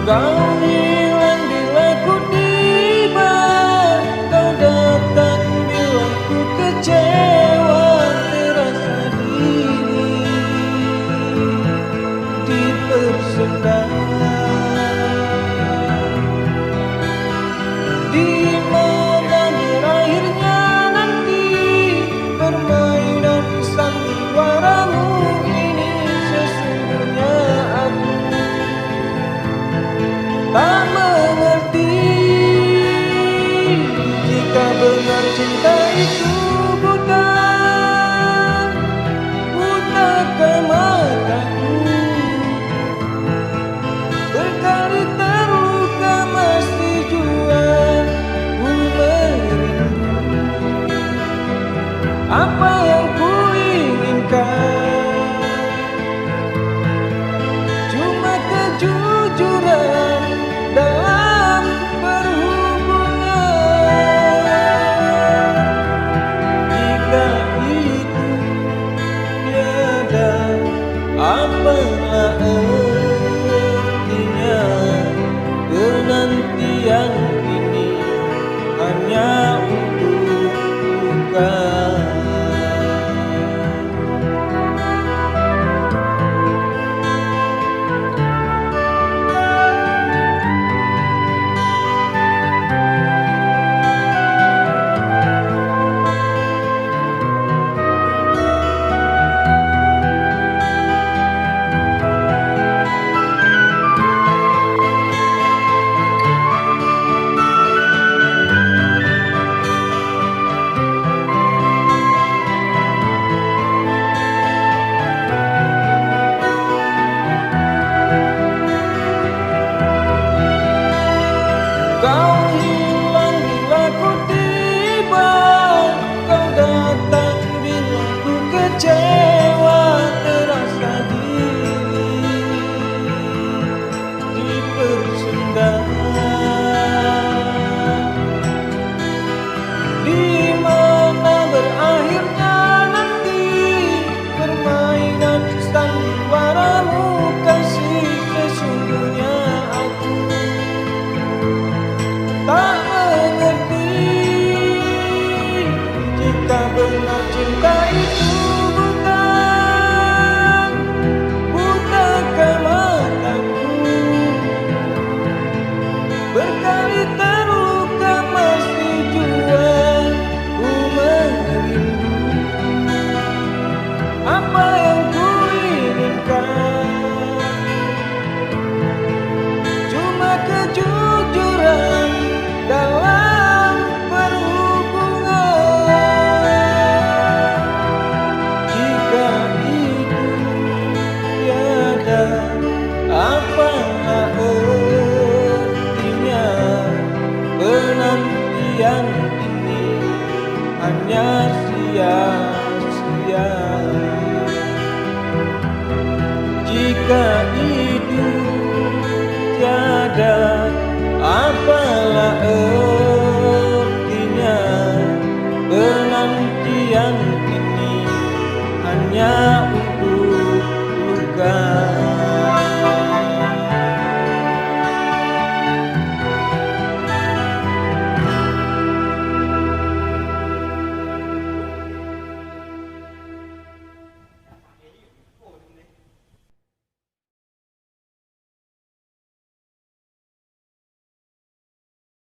Kau hilang bila ku tiba, kau datang bila ku kecewa, terasa diri dipersedang. Di mana berakhirnya nanti permainan sandiwaramu ini? Sesungguhnya aku tak mengerti jika benar cinta itu buta mataku. Berkali terluka masih jua ku merindu apa yang ku inginkan, cuma kejujuran dalam perhubungan. Jika itu tiada, apalah artinya penantian ini hanya untuk luka. Kau hilang bila ku tiba, kau datang bila ku kecewa, terasa diri dipersendang. Di mana berakhirnya nanti permainan sandiwaramu kasih? Sesungguhnya aku tak mengerti jika benar cinta itu buta mataku. Berkali terluka masih jua ku merindu apa yang ku inginkan, cuma kejujuran dalam perhubungan. Jika itu tiada, apalah artinya penantian ini hanya sia-sia. Jika